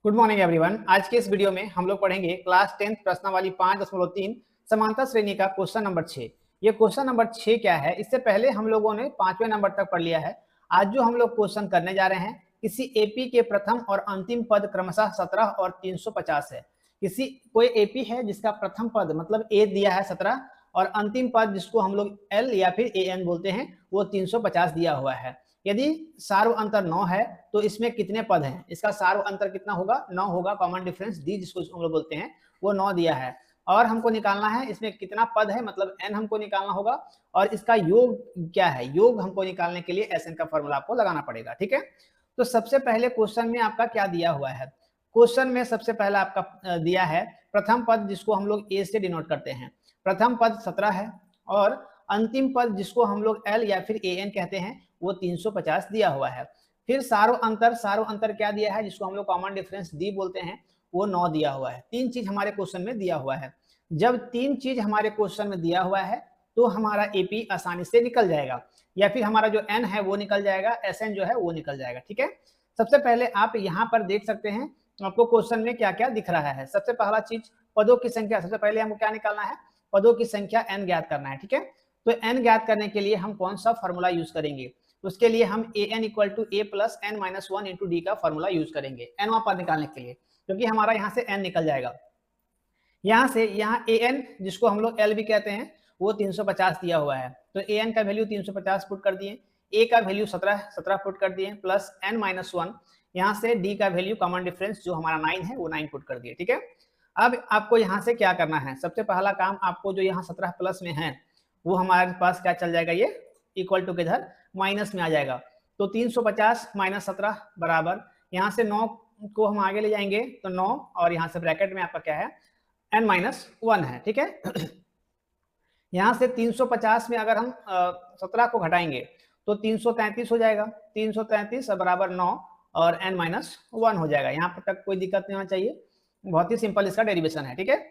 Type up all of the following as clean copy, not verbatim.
Good morning everyone. आज के इस वीडियो में हम लोग पढ़ेंगे क्लास 10 प्रश्नावली 5.3 समांतर श्रेणी का क्वेश्चन नंबर 6। ये क्वेश्चन नंबर 6 क्या है, इससे पहले हम लोगों ने 5वें नंबर तक पढ़ लिया है। आज जो हम लोग क्वेश्चन करने जा रहे हैं, किसी एपी के प्रथम और अंतिम पद क्रमशः 17 और 350 है। किसी कोई एपी है जिसका प्रथम पद मतलब ए दिया है 17 और अंतिम पद जिसको हम लोग एल या फिर ए एन बोलते हैं वो 350 दिया हुआ है। यदि सार्व अंतर 9 है तो इसमें कितने पद हैं? इसका सार्व अंतर कितना होगा? 9 होगा। कॉमन डिफरेंस डी जिसको हम लोग बोलते हैं वो 9 दिया है और हमको निकालना है इसमें कितना पद है, मतलब n हमको निकालना होगा और इसका योग क्या है, योग हमको निकालने के लिए Sn का फॉर्मूला आपको लगाना पड़ेगा। ठीक है, तो सबसे पहले क्वेश्चन में आपका क्या दिया हुआ है? क्वेश्चन में सबसे पहला आपका दिया है प्रथम पद जिसको हम लोग ए से डिनोट करते हैं। प्रथम पद 17 है और अंतिम पद जिसको हम लोग एल या फिर ए एन कहते हैं वो 350 दिया हुआ है। फिर सार्व अंतर क्या दिया है जिसको हम लोग कॉमन डिफरेंस डी बोलते हैं वो 9 दिया हुआ है। तीन चीज हमारे क्वेश्चन में दिया हुआ है। जब तीन चीज हमारे क्वेश्चन में दिया हुआ है तो हमारा एपी आसानी से निकल जाएगा या फिर हमारा जो एन है वो निकल जाएगा, एस एन जो है वो निकल जाएगा। ठीक है, सबसे पहले आप यहाँ पर देख सकते हैं आपको क्वेश्चन में क्या क्या दिख रहा है। सबसे पहला चीज पदों की संख्या, सबसे पहले हमको क्या निकालना है? पदों की संख्या एन ज्ञात करना है। ठीक है, तो एन ज्ञात करने के लिए हम कौन सा फॉर्मूला यूज करेंगे? उसके लिए हम A N equal to A plus N minus 1 into D का फॉर्मूला यूज करेंगे एन पर निकालने के लिए, क्योंकि हमारा यहाँ से एन निकल जाएगा। यहाँ से यहाँ ए एन जिसको हम लोग एल भी कहते हैं वो 350 दिया हुआ है, तो ए एन का वैल्यू 350 पुट कर दिए, ए का वैल्यू 17 पुट कर दिए प्लस एन माइनस 1, यहाँ से डी का वैल्यू कॉमन डिफरेंस जो हमारा 9 है वो 9 पुट कर दिए। ठीक है, अब आपको यहाँ से क्या करना है? सबसे पहला काम आपको जो यहाँ 17 प्लस में है वो हमारे पास क्या चल जाएगा, ये इक्वल टू के इधर माइनस में आ जाएगा। तो 350 माइनस 17 बराबर यहाँ से 9 को हम आगे ले जाएंगे तो 9 और यहाँ से ब्रैकेट में आपका क्या है n माइनस 1 है। ठीक है, यहाँ से 350 में अगर हम 17 को घटाएंगे तो 333 हो जाएगा। 333 बराबर 9 और n माइनस 1 हो जाएगा। यहाँ पर तक कोई दिक्कत नहीं होना चाहिए, बहुत ही सिंपल इसका डेरिवेशन है। ठीक है,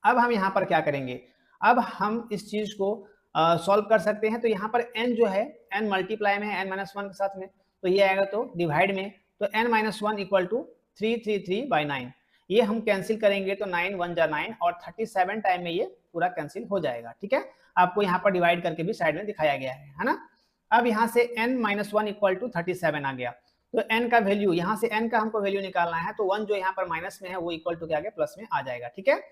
अब हम यहाँ पर क्या करेंगे? अब हम इस चीज को सॉल्व कर सकते हैं। तो यहाँ पर n जो है n मल्टीप्लाई में है n माइनस 1 के साथ में, तो ये आएगा तो डिवाइड में, तो n माइनस 1 इक्वल टू 333/9। ये हम कैंसिल करेंगे तो 9 1 जा 9 और 37 टाइम में ये पूरा कैंसिल हो जाएगा। ठीक है, आपको यहाँ पर डिवाइड करके भी साइड में दिखाया गया है ना। अब यहाँ से n माइनस 1 इक्वल टू 37 आ गया, तो n का वैल्यू, यहाँ से n का हमको वैल्यू निकालना है, तो 1 जो यहाँ पर माइनस में है वो इक्वल टू के आगे प्लस में आ जाएगा। ठीक है,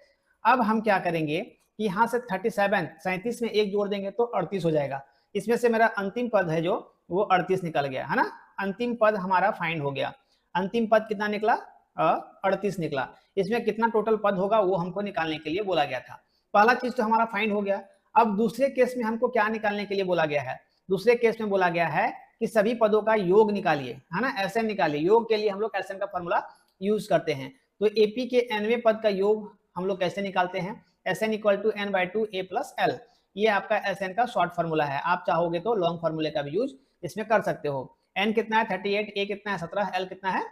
अब हम क्या करेंगे कि यहाँ से 37 में एक जोड़ देंगे तो 38 हो जाएगा। इसमें से मेरा अंतिम पद है जो वो 38 निकल गया है ना। अंतिम पद हमारा फाइंड हो गया। अंतिम पद कितना निकला? 38 निकला। इसमें कितना टोटल पद होगा वो हमको निकालने के लिए बोला गया था। पहला चीज तो हमारा फाइंड हो गया। अब दूसरे केस में हमको क्या निकालने के लिए बोला गया है? दूसरे केस में बोला गया है कि सभी पदों का योग निकालिए, है ना, एसएन निकालिए। योग के लिए हम लोग एसएन का फॉर्मूला यूज करते हैं। तो एपी के एनवें पद का योग हम लोग कैसे निकालते हैं? Sn equal to n by 2 a plus L. ये आपका Sn का शॉर्ट फार्मूला है। आप चाहोगे तो लॉन्ग फार्मूले का भी यूज इसमें कर सकते हो। n कितना है 38, a कितना है 17, l कितना है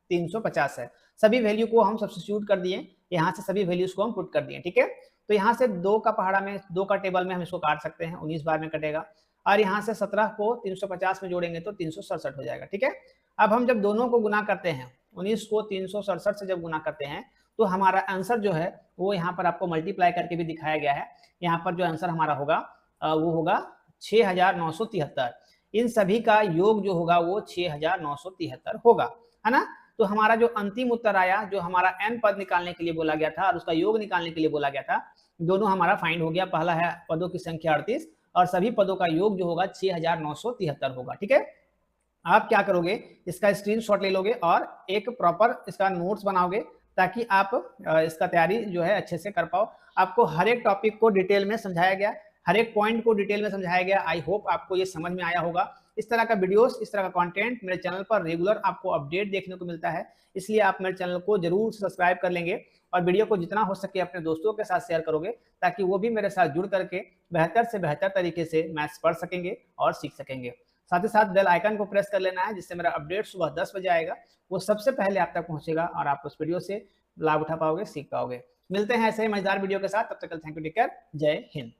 350 है। सभी वैल्यू को हम सब्स्टिट्यूट कर दिए, यहाँ से सभी वैल्यूज को हम पुट कर दिए। ठीक है, तो यहाँ से 2 का पहाड़ा में 2 का टेबल में हम इसको काट सकते हैं, 19 बार में कटेगा और यहाँ से 17 को 350 में जोड़ेंगे तो 367 हो जाएगा। ठीक है, अब हम जब दोनों को गुना करते हैं, 19 को 367 से जब गुना करते हैं तो हमारा आंसर जो है वो यहाँ पर आपको मल्टीप्लाई करके भी दिखाया गया है। यहाँ पर जो आंसर हमारा होगा वो होगा 6973। इन सभी का योग जो होगा वो 6973 होगा, है ना। तो हमारा जो अंतिम उत्तर आया, जो हमारा n पद निकालने के लिए बोला गया था और उसका योग निकालने के लिए बोला गया था, दोनों हमारा फाइंड हो गया। पहला है पदों की संख्या 38 और सभी पदों का योग जो होगा 6973 होगा। ठीक है, आप क्या करोगे, इसका स्क्रीनशॉट ले लोगे और एक प्रॉपर इसका नोट्स बनाओगे ताकि आप इसका तैयारी जो है अच्छे से कर पाओ। आपको हर एक टॉपिक को डिटेल में समझाया गया, हर एक पॉइंट को डिटेल में समझाया गया। आई होप आपको ये समझ में आया होगा। इस तरह का वीडियोस, इस तरह का कंटेंट मेरे चैनल पर रेगुलर आपको अपडेट देखने को मिलता है, इसलिए आप मेरे चैनल को जरूर सब्सक्राइब कर लेंगे और वीडियो को जितना हो सके अपने दोस्तों के साथ शेयर करोगे ताकि वो भी मेरे साथ जुड़ करके बेहतर से बेहतर तरीके से मैथ्स पढ़ सकेंगे और सीख सकेंगे। साथ ही साथ बेल आइकन को प्रेस कर लेना है जिससे मेरा अपडेट सुबह 10 बजे आएगा, वो सबसे पहले आप तक पहुंचेगा और आप उस वीडियो से लाभ उठा पाओगे, सीख पाओगे। मिलते हैं ऐसे ही मजेदार वीडियो के साथ, तब तक थैंक यू, टेक केयर, जय हिंद।